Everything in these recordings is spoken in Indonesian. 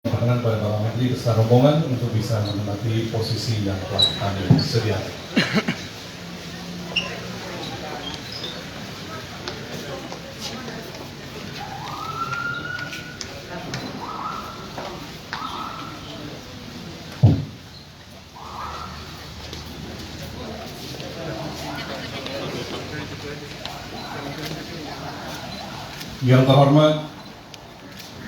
Perkenan pada Bapak Menteri beserta rombongan untuk bisa menempati posisi yang telah kami sediakan. Yang terhormat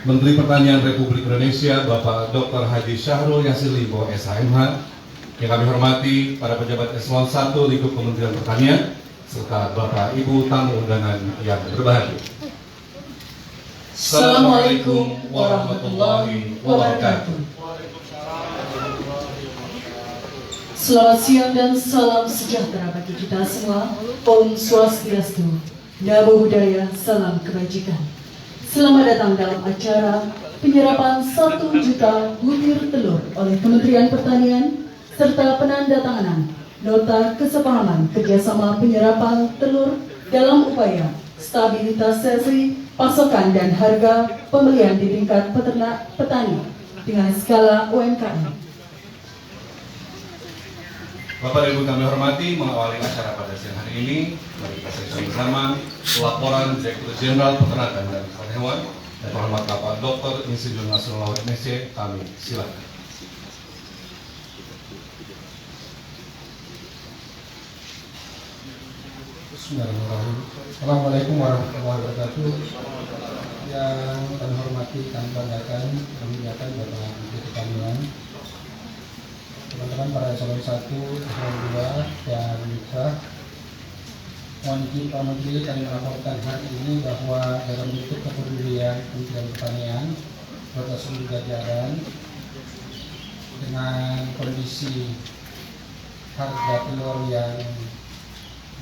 Menteri Pertanian Republik Indonesia Bapak Dr. Haji Syahrul Yassin Limpo SHMH, yang kami hormati para pejabat eselon 1 lingkup Kementerian Pertanian, serta Bapak Ibu tamu undangan yang berbahagia. Assalamualaikum warahmatullahi wabarakatuh. Selamat siang dan salam sejahtera bagi kita semua. Om Swastiastu, Namo Buddhaya, salam kebajikan. Selamat datang dalam acara penyerapan 1 juta butir telur oleh Kementerian Pertanian serta penandatanganan nota kesepahaman kerjasama penyerapan telur dalam upaya stabilitas pasokan dan harga pembelian di tingkat peternak petani dengan skala UMKM. Bapak dan Ibu kami hormati, mengawali acara pada siang hari ini, mari kita saksikan bersama laporan Direktur Jenderal Peternakan dan Kesehatan Hewan dan terhormat Bapak Dr. Insinyur Nasrullah MSc, kami silakan. Bismillahirrahmanirrahim. Assalamualaikum warahmatullahi wabarakatuh. Yang kami hormati, kami banggakan, kami muliakan Bapak Menteri Pertanian, teman-teman para eselon 1, eselon 2, dan mitra. Mohon izin Pak Menteri, kami melaporkan hari ini bahwa dalam bentuk kepedulian Kementerian Pertanian beserta seluruh jajaran dengan kondisi harga telur yang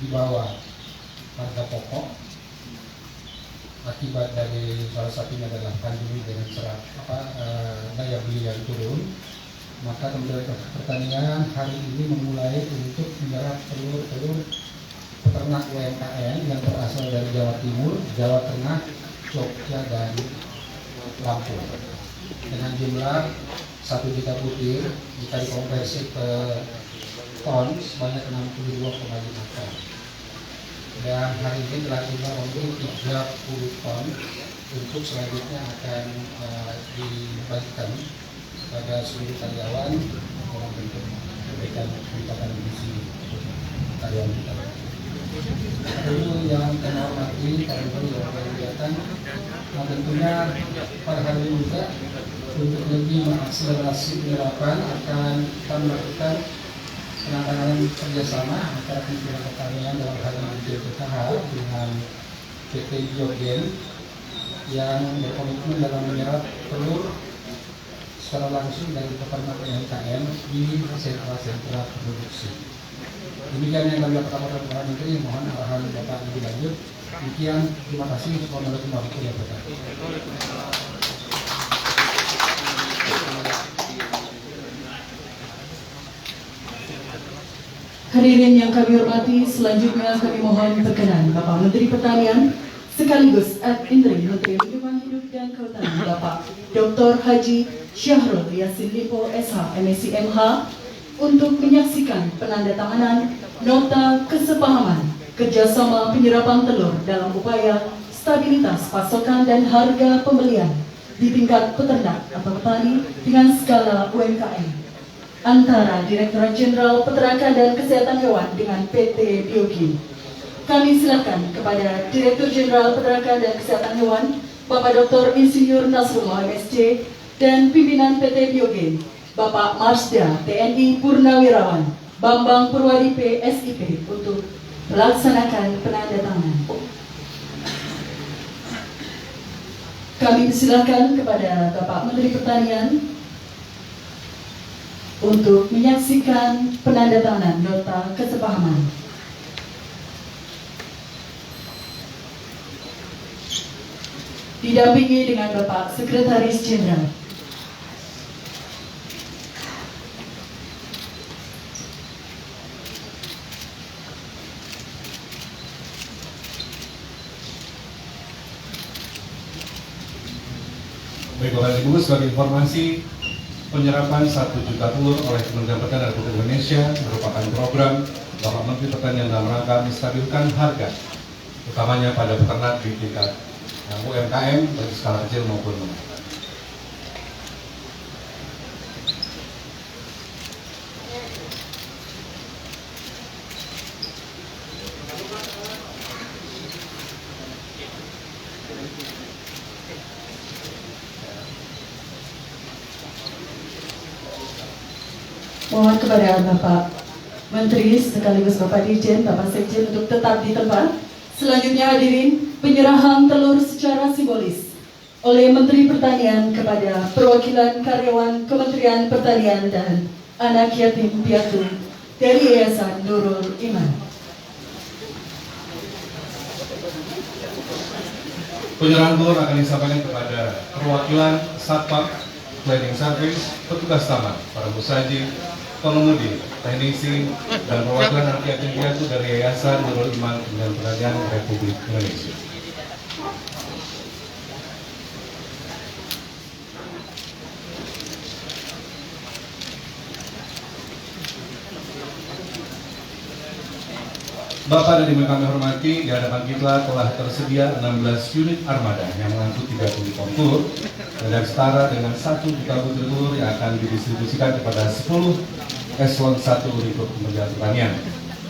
di bawah harga pokok akibat dari salah satunya adalah pandemi dengan daya beli yang turun, maka Kementerian Pertanian hari ini memulai untuk menyerap telur-telur peternak UMKM yang berasal dari Jawa Timur, Jawa Tengah, Jogja, dan Lampung dengan jumlah 1 juta butir. Jika dikonversi ke ton sebanyak 62,5 ton. Dan hari ini telah tiba untuk 30 ton untuk selanjutnya akan dibagikan pada seluruh karyawan dalam bentuk memberikan peningkatan gizi karyawan kita. Lalu yang kami hormati, kami kegiatan, nah tentunya pada hari ini juga untuk lebih mengakselerasi penyerapan akan kita melakukan penanganan kerjasama antara Kementerian Pertanian dalam hal ini BPKH dengan PT Biogen yang berkomitmen dalam menyerap telur secara langsung dari peternak UMKM di sentra-sentra produksi. Demikian yang kami laporkan Pak Menteri, mohon arahan Bapak lebih lanjut. Demikian, terima kasih. Assalamualaikum warahmatullahi wabarakatuh. Hadirin yang kami hormati, selanjutnya kami mohon perkenan Bapak Menteri Pertanian sekaligus Menteri Lingkungan Hidup dan Kehutanan Bapak Dr. Haji Syahrul Yassin Limpo SH MSc MH untuk menyaksikan penandatanganan nota kesepahaman kerjasama penyerapan telur dalam upaya stabilitas pasokan dan harga pembelian di tingkat peternak atau petani dengan skala UMKM antara Direktorat Jenderal Peternakan dan Kesehatan Hewan dengan PT Biogen. Kami silakan kepada Direktur Jenderal Peternakan dan Kesehatan Hewan Bapak Dr. Insinyur Nasrullah MSc dan pimpinan PT Biogen Bapak Marsda TNI Purnawirawan Bambang Purwadi PSIP untuk melaksanakan penandatanganan. Kami persilakan kepada Bapak Menteri Pertanian untuk menyaksikan penandatanganan nota kesepahaman. Didampingi dengan Bapak Sekretaris Jenderal. Baik Baik Bapak Ibu, sebagai informasi, penyerapan 1 juta telur oleh Kementerian Pertanian Republik Indonesia merupakan program Bapak Menteri Pertanian dalam rangka menstabilkan harga, utamanya pada peternak di tingkat UMKM dari skala kecil maupun menengah. Mohon kepada Bapak Menteri sekaligus Bapak Dirjen, Bapak Sekjen untuk tetap di tempat. Selanjutnya hadirin, penyerahan telur secara simbolis oleh Menteri Pertanian kepada perwakilan karyawan Kementerian Pertanian dan anak yatim piatu dari Yayasan Nurul Iman. Penyerahan telur akan disampaikan kepada perwakilan Satpam, Cleaning Service, petugas taman, para musaji, pengemudi, teknisi, dan perwakilan anak yatim piatu dari Yayasan Nurul Iman Kementerian Pertanian Republik Indonesia. Bapak dan Ibu kami hormati, di hadapan kita telah tersedia 16 unit armada yang mengangkut 30 ton telur dan setara dengan 1 juta butir telur yang akan didistribusikan kepada 10 eselon 1 lingkup Kementerian Pertanian.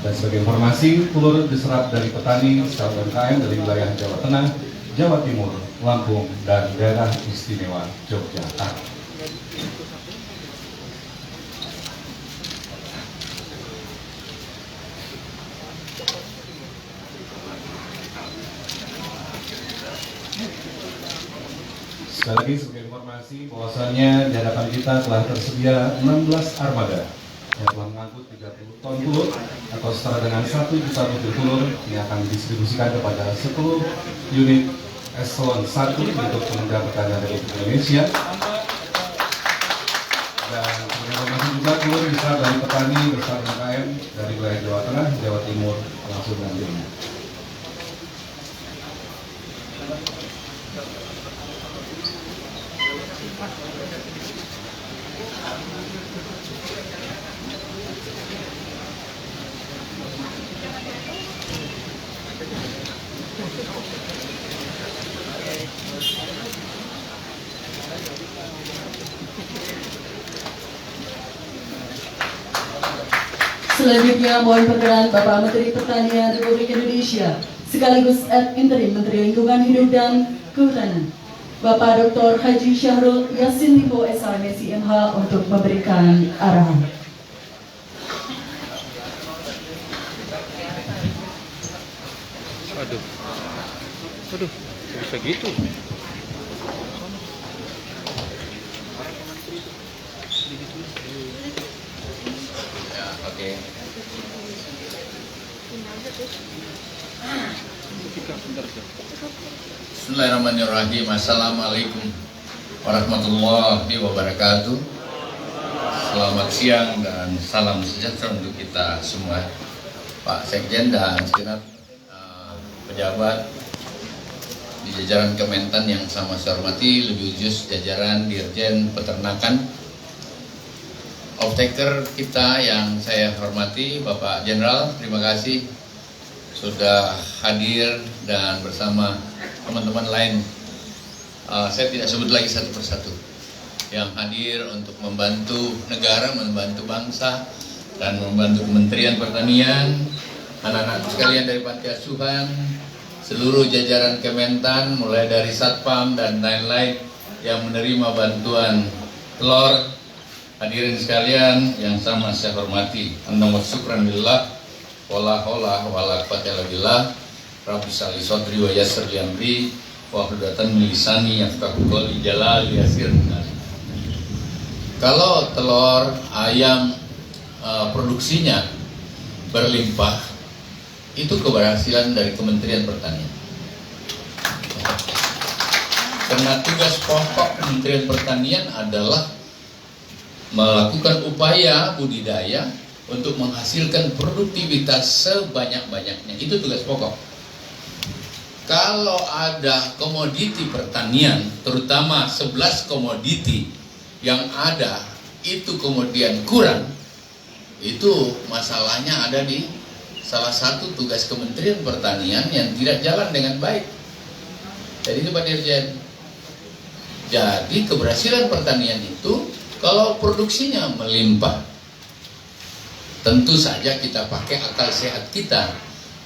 Dan sebagai informasi, telur diserap dari petani secara UMKM dari wilayah Jawa Tengah, Jawa Timur, Lampung, dan daerah istimewa Yogyakarta. Sekali lagi sebagai informasi bahwasannya di hadapan kita telah tersedia 16 armada yang telah mengangkut 30 ton telur atau setara dengan 1 juta butir telur yang akan didistribusikan kepada 10 unit eselon 1 untuk Kementerian Pertanian Republik Indonesia. Dan sebagai informasi juga telur diserap dari petani bersama UMKM dari wilayah Jawa Tengah, Jawa Timur, langsung dan Jawa. Selanjutnya mohon perkenan Bapak Menteri Pertanian Republik Indonesia sekaligus Interim Menteri Lingkungan Hidup dan Kehutanan, Bapak Dr. Haji Syahrul Yassin Limpo SH MH untuk memberikan arahan. Aduh, bisa gitu. Ya, oke. Bismillahirrahmanirrahim. Assalamualaikum warahmatullahi wabarakatuh. Selamat siang dan salam sejahtera untuk kita semua. Pak Sekjen dan segenap pejabat di jajaran Kementan yang sama saya hormati, lebih khusus jajaran Dirjen Peternakan, off-taker kita yang saya hormati, Bapak Jenderal, terima kasih sudah hadir dan bersama teman-teman lain. Saya tidak sebut lagi satu persatu yang hadir untuk membantu negara, membantu bangsa, dan membantu Kementerian Pertanian, anak-anak sekalian dari Panti Asuhan, seluruh jajaran Kementan, mulai dari Satpam dan lain-lain yang menerima bantuan telur. Hadirin sekalian yang sama saya hormati, wa syukran lillah, wala haula wala quwwata illa billah, rabbi shalli sadri wa yassir li amri, wa hludatan min lisani yafqahu qawli, jalal yasir. Kalau telur ayam produksinya berlimpah, itu keberhasilan dari Kementerian Pertanian. Karena tugas pokok Kementerian Pertanian adalah melakukan upaya budidaya untuk menghasilkan produktivitas sebanyak-banyaknya. Itu tugas pokok. kalau ada komoditi pertanian, terutama 11 komoditi yang ada itu kemudian kurang, itu masalahnya ada di salah satu tugas Kementerian Pertanian yang tidak jalan dengan baik. Jadi itu Pak Dirjen. Jadi keberhasilan pertanian itu kalau produksinya melimpah. Tentu saja kita pakai akal sehat kita.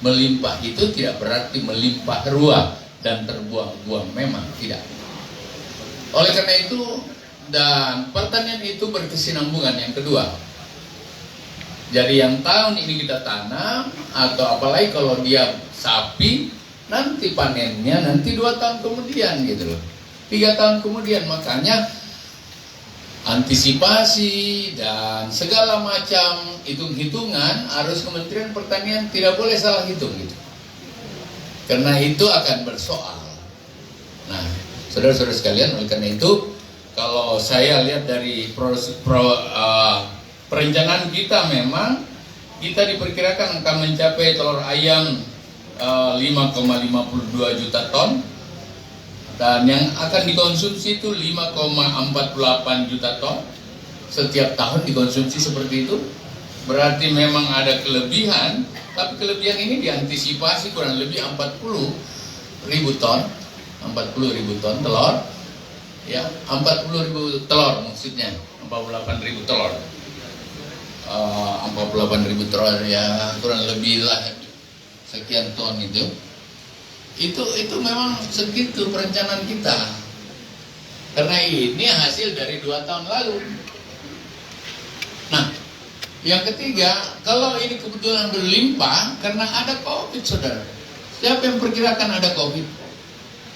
Melimpah itu tidak berarti melimpah ruah dan terbuang-buang, memang tidak. Oleh karena itu, dan pertanian itu berkesinambungan. Yang kedua, jadi yang tahun ini kita tanam, atau apalagi kalau dia sapi, nanti panennya nanti 2 tahun kemudian gitu loh, 3 tahun kemudian. Makanya antisipasi dan segala macam hitung-hitungan harus Kementerian Pertanian tidak boleh salah hitung gitu. Karena itu akan bersoal. Nah, saudara-saudara sekalian, oleh karena itu kalau saya lihat dari perencanaan kita, memang kita diperkirakan akan mencapai telur ayam 5,52 juta ton. Dan yang akan dikonsumsi itu 5,48 juta ton. Setiap tahun dikonsumsi seperti itu. Berarti memang ada kelebihan. Tapi kelebihan ini diantisipasi kurang lebih 40.000 ton. 40.000 ton telur. Ya, 40.000 telur maksudnya. 48.000 telur. 48.000 telur ya, kurang lebih lah sekian ton itu. Itu memang segitu perencanaan kita. Karena ini hasil dari 2 tahun lalu. Nah, yang ketiga, kalau ini kebetulan berlimpah karena ada COVID, saudara. Siapa yang perkirakan ada COVID?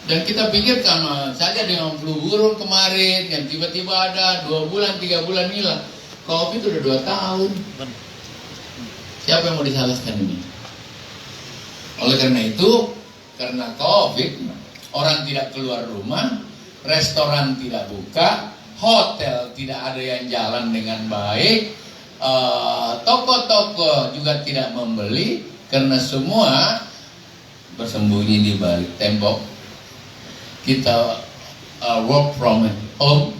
Dan kita pikirkan saja dengan flu burung kemarin yang tiba-tiba ada 2 bulan, 3 bulan hilang. COVID udah 2 tahun. Siapa yang mau disalahkan ini? Oleh karena itu, karena COVID, orang tidak keluar rumah, restoran tidak buka, hotel tidak ada yang jalan dengan baik, toko-toko juga tidak membeli, karena semua bersembunyi di balik tembok. Kita work from home,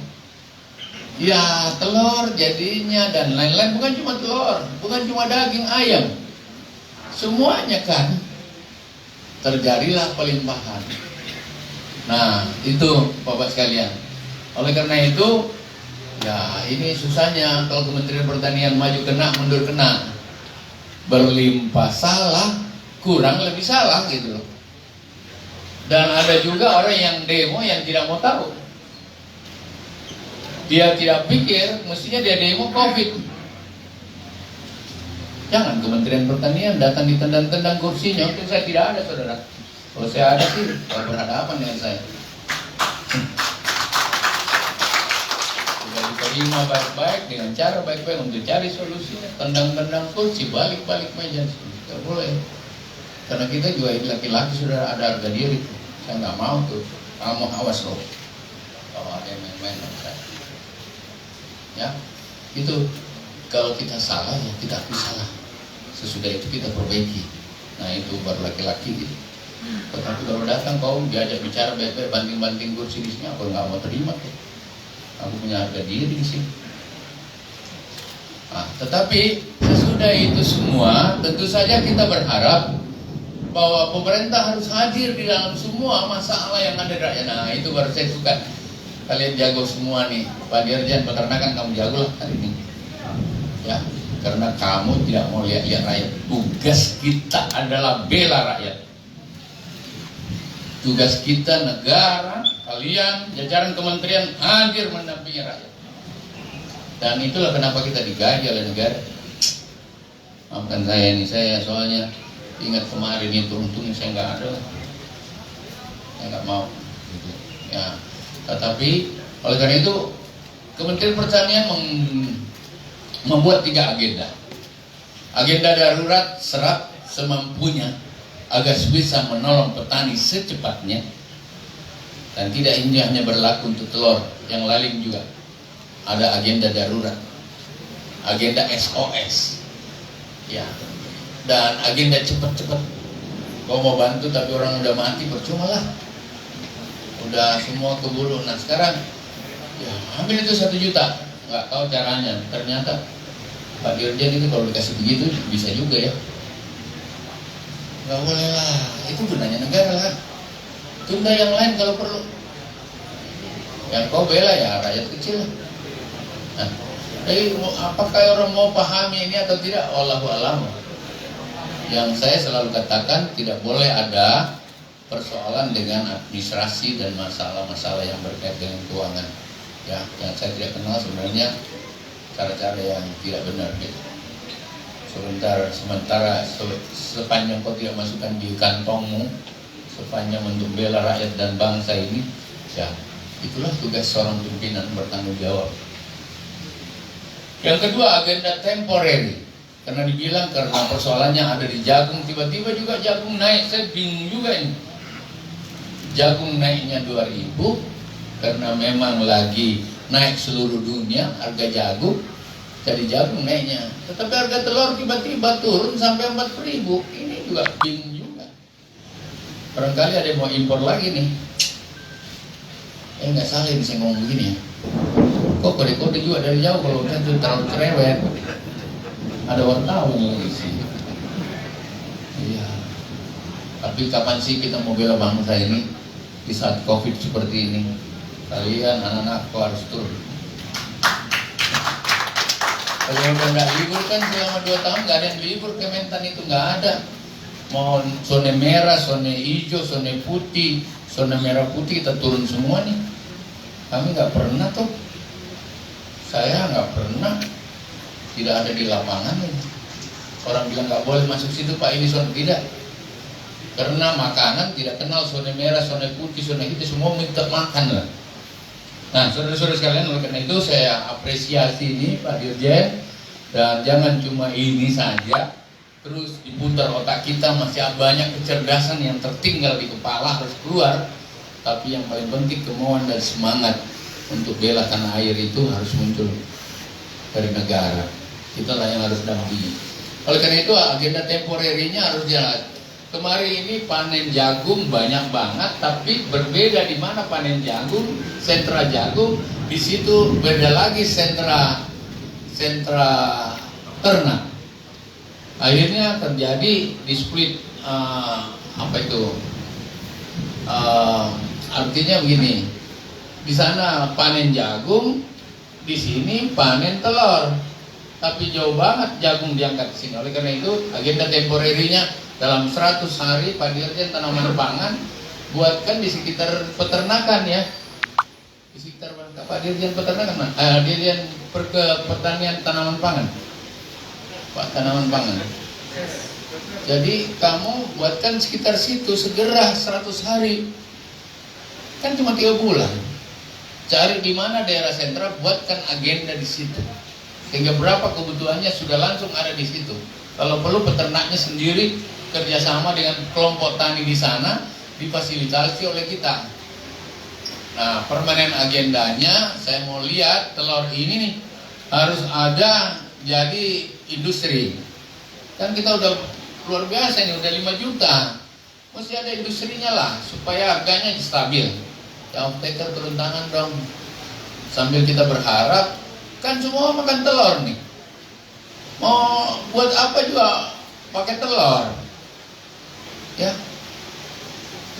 ya telur jadinya dan lain-lain. Bukan cuma telur, bukan cuma daging ayam, semuanya kan terjadilah pelimpahan. Nah, itu Bapak sekalian. Oleh karena itu, ya ini susahnya kalau Kementerian Pertanian maju kena, mundur kena. Berlimpah salah, kurang lebih salah gitu loh. Dan ada juga orang yang demo yang tidak mau tahu. Dia tidak pikir, mestinya dia demo COVID. Jangan Kementerian Pertanian datang ditendang-tendang kursinya. Untuk saya tidak ada, saudara. Kalau saya ada sih, kalau berhadapan dengan saya. Sudah diterima baik-baik, dengan cara baik-baik untuk cari solusinya. Tendang-tendang kursi, balik-balik meja. Tidak boleh. Karena kita juga ini laki-laki sudah ada harga diri. Saya nggak mau tuh. Kamu awas loh. Kalau ada yang main-main sama saya. Ya, itu. Kalau kita salah, ya kita akui salah. Sesudah itu kita perbaiki. Nah, itu baru laki-laki gitu. Tetapi kalau datang kau diajak bicara baik-baik, banting-banting kursi di sini, aku nggak mau terima tuh. Aku punya harga diri di sini. Nah, tetapi sesudah itu semua, tentu saja kita berharap bahwa pemerintah harus hadir di dalam semua masalah yang ada di rakyat. Nah, itu baru saya suka. Kalian jago semua nih, Pak Dirjen Peternakan, kamu jago lah hari ini. Ya, karena kamu tidak mau lihat-lihat rakyat. Tugas kita adalah bela rakyat. Tugas kita negara, kalian, jajaran kementerian hadir mendampingi rakyat. Dan itulah kenapa kita digaji oleh negara. Maafkan saya ini, saya soalnya ingat kemarin itu, untungnya saya nggak ada. Saya nggak mau. Gitu. Ya, tetapi oleh karena itu Kementerian Pertanian membuat 3 agenda. Agenda darurat serap semampunya agar bisa menolong petani secepatnya. Dan tidak ini hanya berlaku untuk telur, yang lain juga. Ada agenda darurat, agenda SOS, ya, dan agenda cepat-cepat. Kau mau bantu tapi orang udah mati, percuma lah. Udah semua keburu. Nah sekarang ya ambil itu 1 juta, nggak tahu caranya. Ternyata Pak Dirjen itu kalau dikasih begitu bisa juga ya. Nggak boleh lah, itu gunanya negara lah. Tunda yang lain kalau perlu. Yang kau bela ya rakyat kecil. Nah, jadi apakah orang mau pahami ini atau tidak? Wallahu a'lam. Yang saya selalu katakan tidak boleh ada persoalan dengan administrasi dan masalah-masalah yang berkait dengan keuangan. Ya, yang saya tidak kenal sebenarnya cara-cara yang tidak benar gitu. Sementara sepanjang kau tidak masukkan di kantongmu, sepanjang untuk bela rakyat dan bangsa ini, ya itulah tugas seorang pimpinan bertanggung jawab. Yang kedua, agenda temporary. Karena dibilang karena persoalannya ada di jagung, tiba-tiba juga jagung naik. Saya bingung juga ini. Jagung naiknya 2.000 karena memang lagi naik seluruh dunia harga jagung. Jadi jagung naiknya. Tetapi harga telur tiba-tiba turun sampai 4.000. Ini juga bingung juga. Barangkali ada yang mau impor lagi nih. Nggak salah ini saya ngomong begini ya. Kok kode-kode juga dari jauh kalau itu terlalu cerewet. Ada wartawan lagi sih. Iya. Tapi kapan sih kita mau bela bangsa ini di saat COVID seperti ini? Kalian anak-anak harus turun. Kalau udah nggak libur kan selama 2 tahun nggak ada yang libur, Kementan itu nggak ada. Mau zona merah, zona hijau, zona putih, zona merah putih kita turun semua nih. Kami nggak pernah tuh. Saya nggak pernah tidak ada di lapangan ini. Orang bilang nggak boleh masuk situ Pak, ini zona tidak. Karena makanan tidak kenal zona merah, zona putih, zona hijau, semua minta makan lah. Nah, saudara-saudara sekalian, oleh karena itu saya apresiasi ini Pak Dirjen, dan jangan cuma ini saja, terus diputar otak kita, masih banyak kecerdasan yang tertinggal di kepala harus keluar. Tapi yang paling penting kemauan dan semangat untuk bela tanah air itu harus muncul dari negara. Itulah yang harus dampingi. Oleh karena itu agenda temporerinya harus jelas. Kemarin ini panen jagung banyak banget, tapi berbeda di mana panen jagung, sentra jagung, di situ beda lagi sentra ternak. Akhirnya terjadi dispute artinya begini, di sana panen jagung, di sini panen telur, tapi jauh banget jagung diangkat ke sini. Oleh karena itu agenda temporerinya dalam 100 hari Pak Dirjen Tanaman Pangan buatkan di sekitar peternakan ya, di sekitar Pak Dirjen Peternakan, Dirjen Pertanian Tanaman Pangan, Pak Tanaman Pangan. Jadi kamu buatkan sekitar situ segera 100 hari, kan cuma 3 bulan. Cari di mana daerah sentra, buatkan agenda di situ. Sehingga berapa kebutuhannya sudah langsung ada di situ. Kalau perlu peternaknya sendiri kerjasama dengan kelompok tani di sana, difasilitasi oleh kita. Nah, permanen agendanya saya mau lihat telur ini nih harus ada jadi industri. Kan kita udah luar biasa nih, udah 5 juta. Mesti ada industrinya lah supaya harganya stabil. Ya, off-taker turun tangan dong. Sambil kita berharap, kan semua makan telur nih. Mau buat apa juga pakai telur. Ya.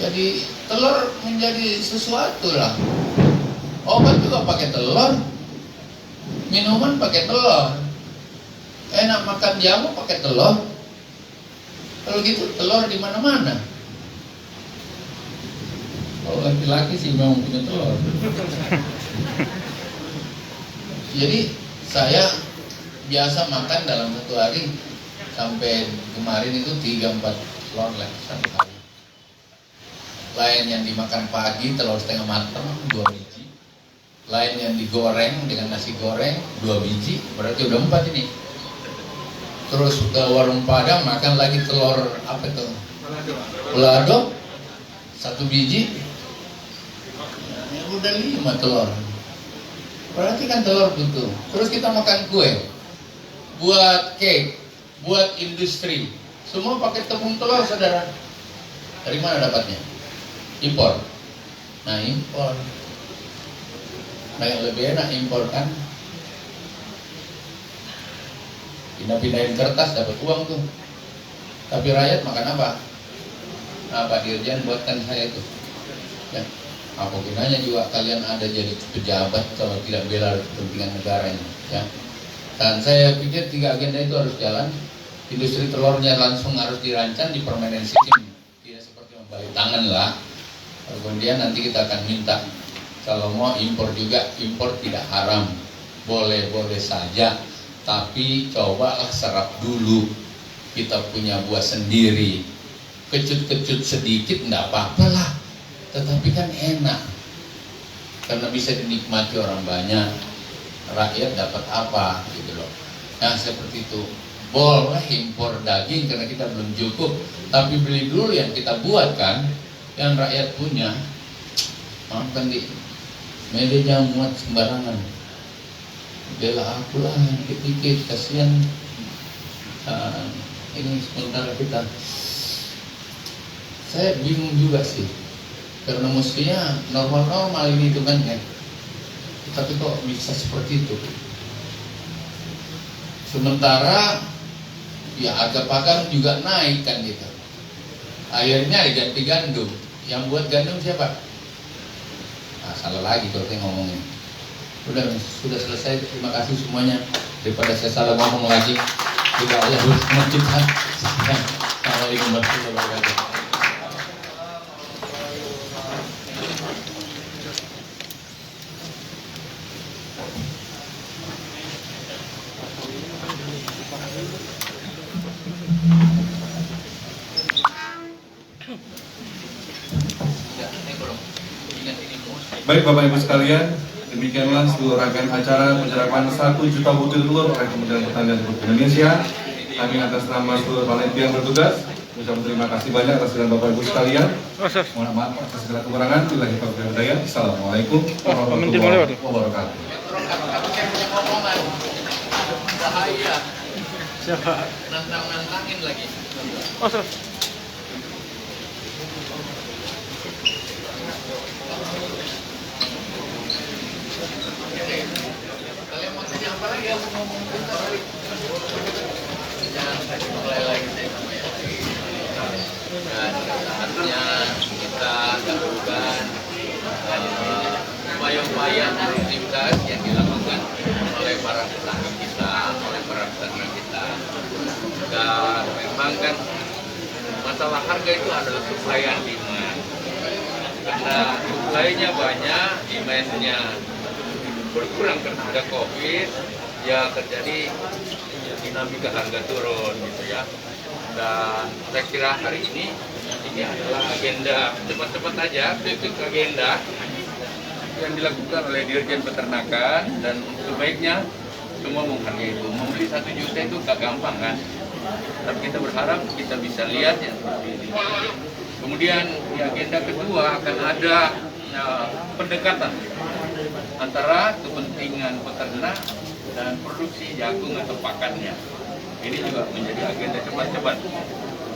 Jadi telur menjadi sesuatu lah. Obat juga pakai telur. Minuman pakai telur. Enak makan jamu pakai telur. Kalau gitu telur di mana-mana. Kalau laki-laki sih mau punya telur. Jadi saya biasa makan dalam 1 hari sampai kemarin itu 3-4 telur lah 1 hari. Lain yang dimakan pagi telur setengah matang 2 biji. Lain yang digoreng dengan nasi goreng 2 biji, berarti udah 4 ini. Terus ke warung Padang makan lagi telur apa itu? Balado 1 biji. Ya, udah 5 telur. Berarti kan telur butuh. Terus kita makan kue, buat cake, buat industri, semua pakai tepung telur saudara. Dari mana dapatnya? Impor. Nah impor. Nah yang lebih enak impor kan. Pindah-pindahin kertas dapat uang tuh. Tapi rakyat makan apa? Nah Pak Dirjen buatkan saya tuh. Ya. Apa gunanya juga kalian ada jadi pejabat kalau tidak bela kepentingan negara ini, ya. Dan saya pikir 3 agenda itu harus jalan. Industri telurnya langsung harus dirancang di permainan sistem, tidak seperti membalik tangan lah. Kemudian nanti kita akan minta kalau mau impor juga, impor tidak haram, boleh-boleh saja, tapi cobalah serap dulu. Kita punya buah sendiri, kecut-kecut sedikit enggak apa-apa lah. Tetapi kan enak, karena bisa dinikmati orang banyak, rakyat dapat apa gitu loh. Nah seperti itu, boleh impor daging karena kita belum cukup, tapi beli dulu yang kita buat kan, yang rakyat punya. Maafkan di media muat sembarangan, bela aku lah dikit-dikit, kasihan. Ini sementara kita, saya bingung juga sih. Karena mestinya normal-normal ini itu kan ya. Tapi kok bisa seperti itu? Sementara ya harga pakan juga naik kan gitu. Akhirnya diganti gandum. Yang buat gandum siapa? Nah, salah lagi kalau saya ngomongin. Sudah selesai. Terima kasih semuanya. Daripada saya salah ngomong lagi, tidak ada bersama kita. Assalamualaikum warahmatullahi wabarakatuh. Baik Bapak Ibu sekalian, demikianlah seluruh rangkaian acara penyerahan 1 juta butir telur oleh Kementerian Pertanian Republik Indonesia. Kami atas nama seluruh panitia yang bertugas mengucapkan terima kasih banyak atas segala Bapak Ibu sekalian. Mohon maaf atas segala kekurangan. Billahi taufiq wal hidayah. Assalamualaikum warahmatullahi wabarakatuh. Bahaya. Siapa? Nantang-nantangin lagi. Kalian mau tanya apa lagi? Aku ngomong bentar. Jangan saya mulai lagi saya namanya. Dan saatnya kita lakukan upaya-upaya produktivitas yang dilakukan oleh para petani kita, oleh para peternak kita. Dan memang kan masalah harga itu adalah supply and demand. Karena supply-nya banyak, demand-nya berkurang karena ada COVID, ya terjadi dinamika harga turun gitu ya. Dan saya kira hari ini adalah agenda cepat-cepat aja, basic agenda yang dilakukan oleh Dirjen Peternakan, dan sebaiknya semua menghargai itu. Membeli 1 juta itu gak gampang kan, tapi kita berharap kita bisa lihat yang seperti ini. Kemudian di agenda kedua akan ada pendekatan antara kepentingan peternak dan produksi jagung atau pakannya. Ini juga menjadi agenda cepat-cepat.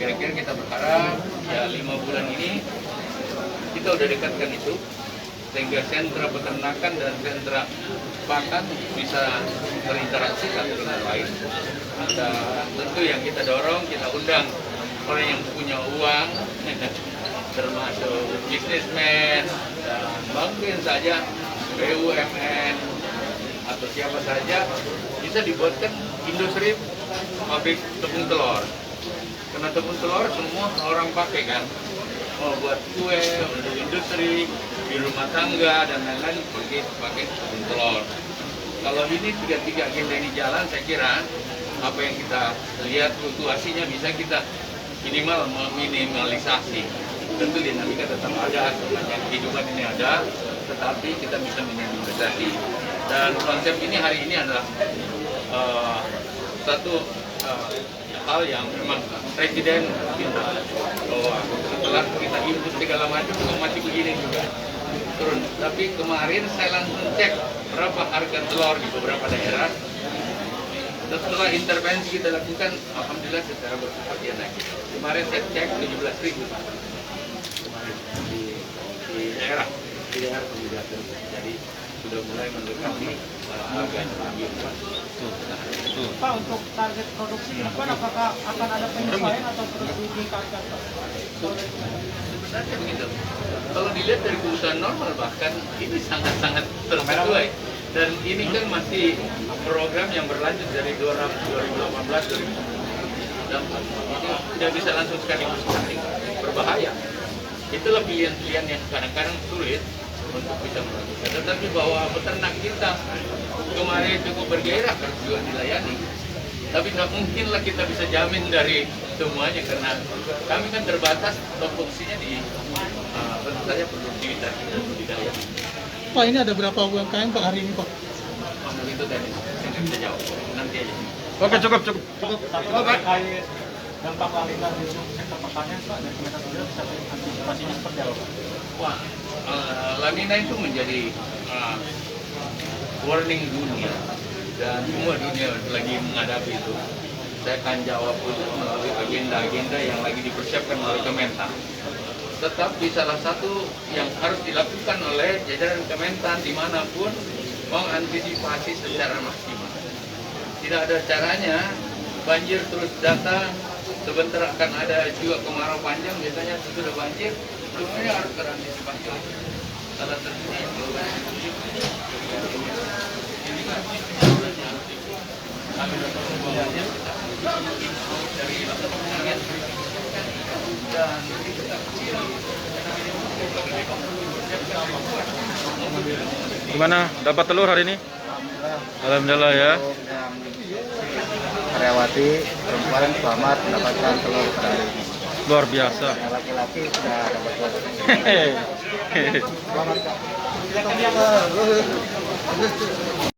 Kira-kira kita berharap ya 5 bulan ini kita udah dekatkan itu, sehingga sentra peternakan dan sentra pakan bisa berinteraksi satu dengan lain. Dan tentu yang kita dorong, kita undang orang yang punya uang, termasuk bisnismen, dan mungkin saja BUMN atau siapa saja, bisa dibuatkan industri pabrik tepung telur. Karena tepung telur semua orang pakai kan, mau buat kue, untuk industri, di rumah tangga dan lain-lain pakai tepung telur. Kalau ini tiga agenda ini jalan, saya kira apa yang kita lihat fluktuasinya bisa kita minimal meminimalisasi. Tentu dinamika tetap ada, sepanjang kehidupan ini ada, tetapi kita bisa minimalisasi. Dan konsep ini hari ini adalah satu hal yang memang Presiden kita bahwa setelah kita input segala macam masih begini juga turun. Tapi kemarin saya langsung cek berapa harga telur di beberapa daerah. Setelah intervensi kita lakukan, alhamdulillah secara bertahap dia naik. Kemarin saya cek 17.000. daerah kemudian jadi sudah mulai mendekati harga yang tinggi. Pak, untuk target produksi ke depan apakah akan ada penyesuaian atau terus ditingkatkan, Pak? Sebenarnya begitu. Kalau dilihat dari kebutuhan normal bahkan ini sangat-sangat tersesuai. Dan ini kan masih program yang berlanjut dari 2018 dan ini tidak bisa langsung sekaligus cutting, berbahaya. Itulah pilihan-pilihan yang kadang-kadang sulit untuk bisa melakukan. Tetapi bahwa peternak kita kemarin cukup bergairah harus juga dilayani. Tapi nggak mungkinlah kita bisa jamin dari semuanya karena kami kan terbatas produksinya di tentu saja produktivitas dan budidaya. Pak, ini ada berapa UMKM Pak hari ini, Pak? Itu tadi saya nggak bisa jawab. Nanti aja. Oke, cukup. Tapi terkait dampak lanina di sektor pertanian, Pak, dari Kementerian Sosial bisa antisipasinya seperti apa, Pak? Wah, lanina itu menjadi warning dunia dan semua dunia lagi menghadapi itu. Saya akan jawab khusus melalui agenda-agenda yang lagi dipersiapkan oleh Kementan. Tetapi salah satu yang harus dilakukan oleh jajaran Kementan dimanapun mengantisipasi secara maksimal. Tidak ada caranya banjir terus datang, sebentar akan ada juga kemarau panjang, biasanya sudah banjir, semuanya harus terantisipasi. Salah satunya yang ini kan kami dari pertanian dan Gimana? Dapat telur hari ini? Alhamdulillah ya. Karyawati perempuan selamat mendapatkan telur pada hari ini. Luar biasa. Yang laki-laki sudah dapat telur. Hehehe. Selamat Kak.